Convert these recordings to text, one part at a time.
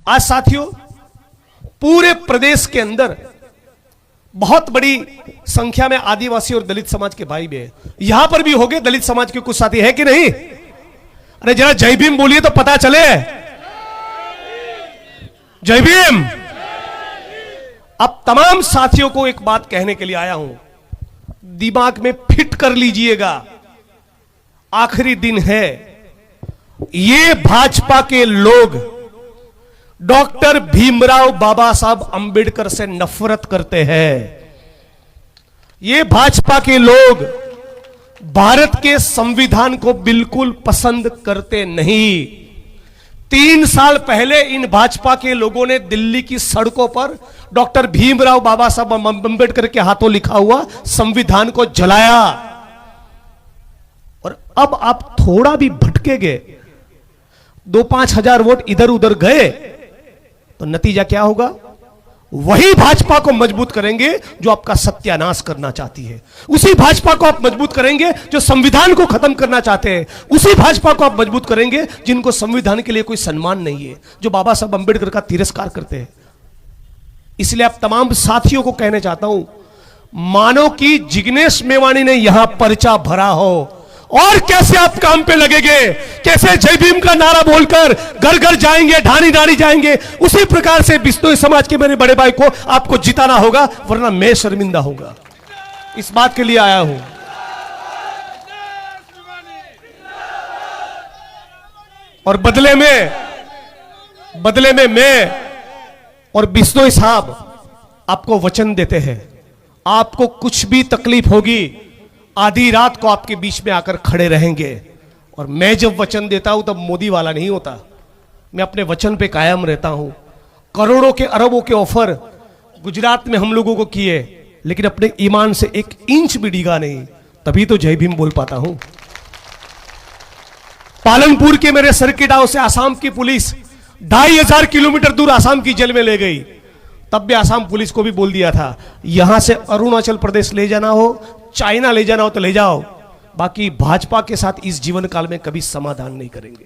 आज साथियों, पूरे प्रदेश के अंदर बहुत बड़ी संख्या में आदिवासी और दलित समाज के भाई भी हैं। यहां पर भी होंगे दलित समाज के कुछ साथी है कि नहीं? अरे जरा जय भीम बोलिए तो पता चले। जय भीम। अब तमाम साथियों को एक बात कहने के लिए आया हूं, दिमाग में फिट कर लीजिएगा, आखिरी दिन है। ये भाजपा के लोग डॉक्टर भीमराव बाबा साहब अंबेडकर से नफरत करते हैं। ये भाजपा के लोग भारत के संविधान को बिल्कुल पसंद करते नहीं। 3 साल पहले इन भाजपा के लोगों ने दिल्ली की सड़कों पर डॉक्टर भीमराव बाबा साहब अंबेडकर के हाथों लिखा हुआ संविधान को जलाया। और अब आप थोड़ा भी भटके गए, 2-5 हजार वोट इधर उधर गए, तो नतीजा क्या होगा? वही भाजपा को मजबूत करेंगे जो आपका सत्यानाश करना चाहती है। उसी भाजपा को आप मजबूत करेंगे जो संविधान को खत्म करना चाहते हैं। उसी भाजपा को आप मजबूत करेंगे जिनको संविधान के लिए कोई सम्मान नहीं है, जो बाबा साहब अंबेडकर का तिरस्कार करते हैं। इसलिए आप तमाम साथियों को कहना चाहता हूं, मानो कि जिग्नेश मेवाणी ने यहां पर्चा भरा हो, और कैसे आप काम पे लगेंगे, कैसे जय भीम का नारा बोलकर घर घर जाएंगे, ढाणी ढाणी जाएंगे, उसी प्रकार से बिश्नोई समाज के मेरे बड़े भाई को आपको जिताना होगा, वरना मैं शर्मिंदा होगा। इस बात के लिए आया हूं। और बदले में मैं और बिश्नोई साहब आपको वचन देते हैं, आपको कुछ भी तकलीफ होगी, आधी रात को आपके बीच में आकर खड़े रहेंगे। और मैं जब वचन देता हूं तब मोदी वाला नहीं होता, मैं अपने वचन पे कायम रहता हूं। करोड़ों के अरबों के ऑफर गुजरात में हम लोगों को किए, लेकिन अपने ईमान से 1 इंच भी डिगा नहीं, तभी तो जय भीम बोल पाता हूं। पालनपुर के मेरे सर्किट हाउस से आसाम की पुलिस 2500 किलोमीटर दूर आसाम की जेल में ले गई, तब भी आसाम पुलिस को भी बोल दिया था, यहां से अरुणाचल प्रदेश ले जाना हो, चाइना ले जाना हो तो ले जाओ, बाकी भाजपा के साथ इस जीवन काल में कभी समाधान नहीं करेंगे।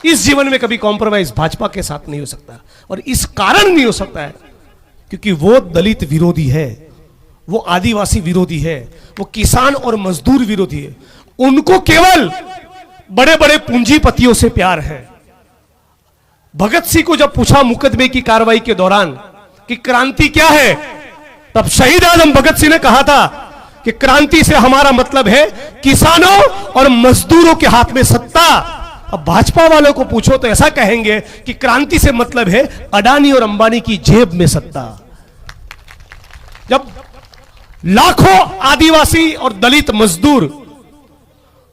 इस जीवन में कभी कॉम्प्रोमाइज भाजपा के साथ नहीं हो सकता। और इस कारण नहीं हो सकता है क्योंकि वो दलित विरोधी है, वो आदिवासी विरोधी है, वो किसान और मजदूर विरोधी है। उनको केवल बड़े बड़े पूंजीपतियों से प्यार है। भगत सिंह को जब पूछा मुकदमे की कार्रवाई के दौरान कि क्रांति क्या है, तब शहीद आजम भगत सिंह ने कहा था कि क्रांति से हमारा मतलब है किसानों और मजदूरों के हाथ में सत्ता। अब भाजपा वालों को पूछो तो ऐसा कहेंगे कि क्रांति से मतलब है अडानी और अंबानी की जेब में सत्ता। जब लाखों आदिवासी और दलित मजदूर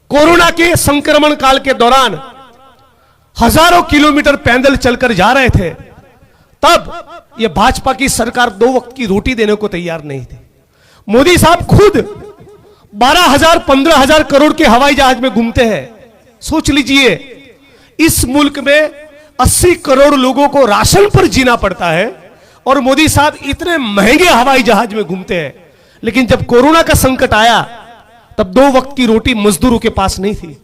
कोरोना के संक्रमण काल के दौरान हजारों किलोमीटर पैदल चलकर जा रहे थे, तब यह भाजपा की सरकार 2 वक्त की रोटी देने को तैयार नहीं थी। मोदी साहब खुद 12,000-15,000 करोड़ के हवाई जहाज में घूमते हैं। सोच लीजिए, इस मुल्क में 80 करोड़ लोगों को राशन पर जीना पड़ता है और मोदी साहब इतने महंगे हवाई जहाज में घूमते हैं। लेकिन जब कोरोना का संकट आया, तब 2 वक्त की रोटी मजदूरों के पास नहीं थी,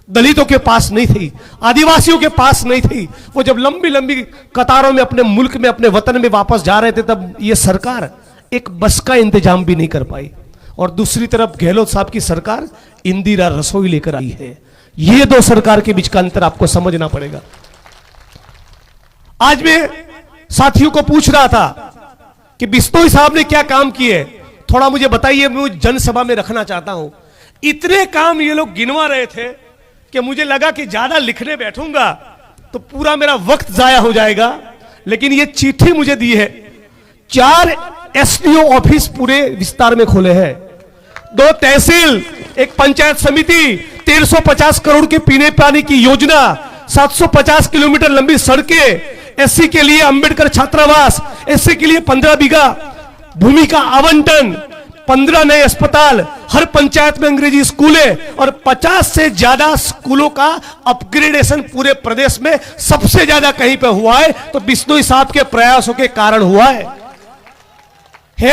दलितों के पास नहीं थी, आदिवासियों के पास नहीं थी। वो जब लंबी लंबी कतारों में अपने मुल्क में, अपने वतन में वापस जा रहे थे, तब ये सरकार एक बस का इंतजाम भी नहीं कर पाई। और दूसरी तरफ गहलोत साहब की सरकार इंदिरा रसोई लेकर आई है। ये 2 सरकार के बीच का अंतर आपको समझना पड़ेगा। आज मैं साथियों को पूछ रहा था कि बिश्नोई साहब ने क्या काम किए, थोड़ा मुझे बताइए, मैं जनसभा में रखना चाहता हूं। इतने काम ये लोग गिनवा रहे थे कि मुझे लगा कि ज्यादा लिखने बैठूंगा तो पूरा मेरा वक्त जाया हो जाएगा। लेकिन ये चिट्ठी मुझे दी है, 4 एसडीओ ऑफिस पूरे विस्तार में खोले हैं, 2 तहसील, एक पंचायत समिति, 1350 करोड़ के पीने पानी की योजना, 750 किलोमीटर लंबी सड़कें, एससी के लिए अंबेडकर छात्रावास, एससी के लिए 15 बीघा भूमि का आवंटन, 15 नए अस्पताल, हर पंचायत में अंग्रेजी स्कूलें और 50 से ज्यादा स्कूलों का अपग्रेडेशन पूरे प्रदेश में सबसे ज्यादा कहीं पे हुआ है तो बिश्नोई साहब के प्रयासों के कारण हुआ है।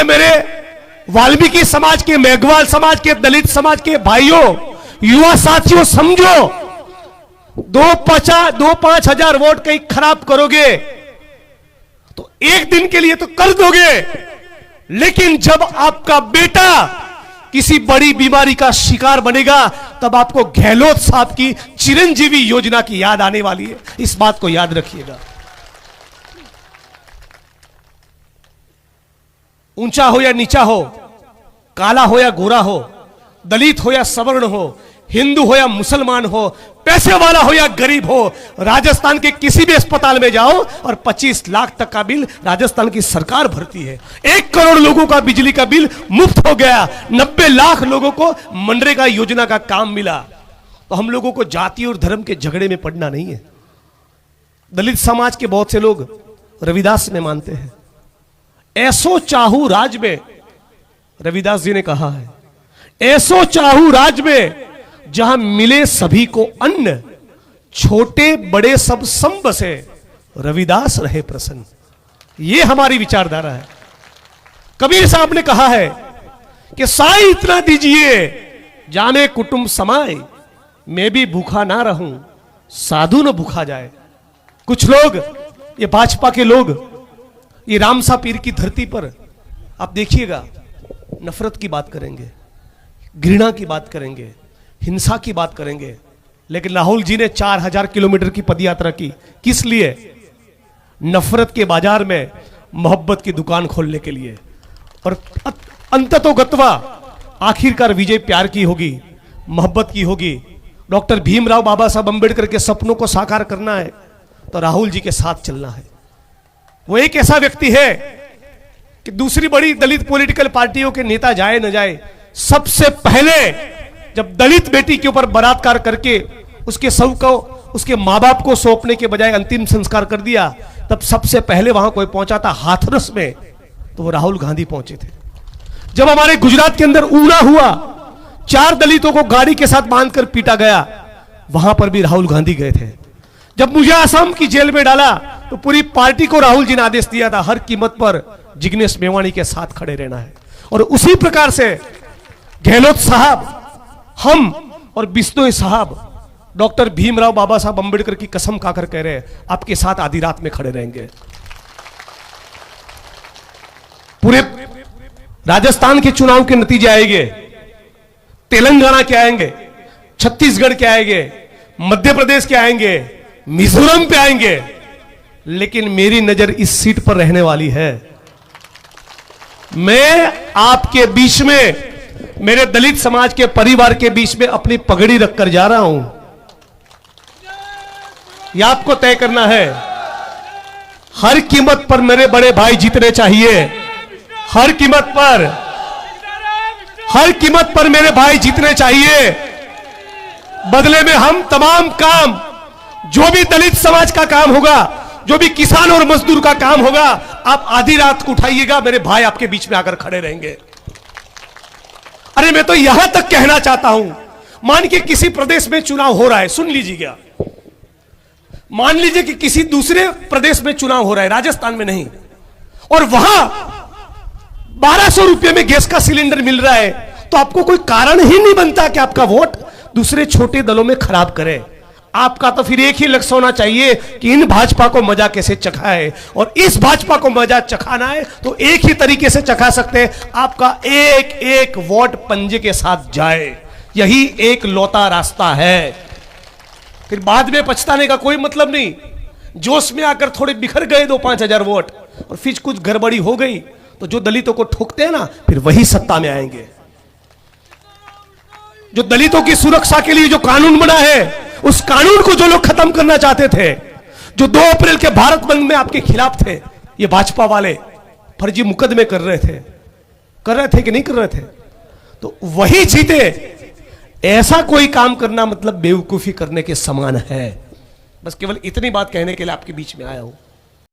मेरे वाल्मीकि समाज के, मेघवाल समाज के, दलित समाज के भाइयों, युवा साथियों, समझो, दो पांच हजार वोट कहीं खराब करोगे तो एक दिन के लिए तो कर दोगे, लेकिन जब आपका बेटा किसी बड़ी बीमारी का शिकार बनेगा तब आपको गहलोत साहब की चिरंजीवी योजना की याद आने वाली है। इस बात को याद रखिएगा। ऊंचा हो या नीचा हो, काला हो या गोरा हो, दलित हो या सवर्ण हो, हिंदू हो या मुसलमान हो, पैसे वाला हो या गरीब हो, राजस्थान के किसी भी अस्पताल में जाओ और 25 लाख तक का बिल राजस्थान की सरकार भरती है। 1 करोड़ लोगों का बिजली का बिल मुफ्त हो गया। 90 लाख लोगों को मनरेगा योजना का काम मिला। तो हम लोगों को जाति और धर्म के झगड़े में पड़ना नहीं है। दलित समाज के बहुत से लोग रविदास ने मानते हैं। ऐसो चाहू राज में, रविदास जी ने कहा है, ऐसो चाहू राज में जहां मिले सभी को अन्न, छोटे बड़े सब सम बसे, रविदास रहे प्रसन्न। यह हमारी विचारधारा है। कबीर साहब ने कहा है कि साई इतना दीजिए जाने कुटुंब समाए, मैं भी भूखा ना रहूं साधु न भूखा जाए। कुछ लोग, ये भाजपा के लोग, ये रामसा पीर की धरती पर आप देखिएगा नफरत की बात करेंगे, घृणा की बात करेंगे, हिंसा की बात करेंगे। लेकिन राहुल जी ने 4000 किलोमीटर की पदयात्रा की, किस लिए? नफरत के बाजार में मोहब्बत की दुकान खोलने के लिए। और अंततोगत्वा आखिरकार विजय प्यार की होगी, मोहब्बत की होगी। डॉक्टर भीमराव बाबा साहब अंबेडकर के सपनों को साकार करना है तो राहुल जी के साथ चलना है। वो एक ऐसा व्यक्ति है कि दूसरी बड़ी दलित पॉलिटिकल पार्टियों के नेता जाए न जाए, सबसे पहले जब दलित बेटी के ऊपर बलात्कार करके उसके शव को उसके मां बाप को सौंपने के बजाय अंतिम संस्कार कर दिया, तब सबसे पहले वहां कोई पहुंचा था हाथरस में, तो वो राहुल गांधी पहुंचे थे। जब हमारे गुजरात के अंदर ऊना हुआ, 4 दलितों को गाड़ी के साथ बांधकर पीटा गया, वहां पर भी राहुल गांधी गए थे। जब मुझे आसाम की जेल में डाला तो पूरी पार्टी को राहुल जी ने आदेश दिया था हर कीमत पर जिग्नेश मेवाणी के साथ खड़े रहना है। और उसी प्रकार से गहलोत साहब, हम और बिश्नोई साहब डॉक्टर भीमराव बाबा साहब अंबेडकर की कसम खाकर कह रहे हैं आपके साथ आधी रात में खड़े रहेंगे। पूरे राजस्थान के चुनाव के नतीजे आएंगे, तेलंगाना के आएंगे, छत्तीसगढ़ के आएंगे, मध्य प्रदेश के आएंगे, मिजोरम पे आएंगे, लेकिन मेरी नजर इस सीट पर रहने वाली है। मैं आपके बीच में, मेरे दलित समाज के परिवार के बीच में अपनी पगड़ी रखकर जा रहा हूं। यह आपको तय करना है। हर कीमत पर मेरे बड़े भाई जीतने चाहिए। हर कीमत पर, हर कीमत पर मेरे भाई जीतने चाहिए। बदले में हम तमाम काम, जो भी दलित समाज का काम होगा, जो भी किसान और मजदूर का काम होगा, आप आधी रात को उठाइएगा, मेरे भाई आपके बीच में आकर खड़े रहेंगे। अरे मैं तो यहां तक कहना चाहता हूं, मान के किसी प्रदेश में चुनाव हो रहा है, सुन लीजिएगा, मान लीजिए कि किसी दूसरे प्रदेश में चुनाव हो रहा है, राजस्थान में नहीं, और वहां 1200 रुपये में गैस का सिलेंडर मिल रहा है, तो आपको कोई कारण ही नहीं बनता कि आपका वोट दूसरे छोटे दलों में खराब करे। आपका तो फिर एक ही लक्ष्य होना चाहिए कि इन भाजपा को मजा कैसे चखाए, और इस भाजपा को मजा चखाना है तो एक ही तरीके से चखा सकते हैं, आपका एक एक वोट पंजे के साथ जाए। यही एक लौता रास्ता है। फिर बाद में पछताने का कोई मतलब नहीं। जोश में आकर थोड़े बिखर गए 2-5 हजार वोट और फिर कुछ गड़बड़ी हो गई तो जो दलितों को ठोकते हैं ना, फिर वही सत्ता में आएंगे। जो दलितों की सुरक्षा के लिए जो कानून बना है, उस कानून को जो लोग खत्म करना चाहते थे, जो 2 अप्रैल के भारत बंद में आपके खिलाफ थे, ये भाजपा वाले फर्जी मुकदमे कर रहे थे कि नहीं कर रहे थे, तो वही जीते। ऐसा कोई काम करना मतलब बेवकूफी करने के समान है। बस केवल इतनी बात कहने के लिए आपके बीच में आया हूं।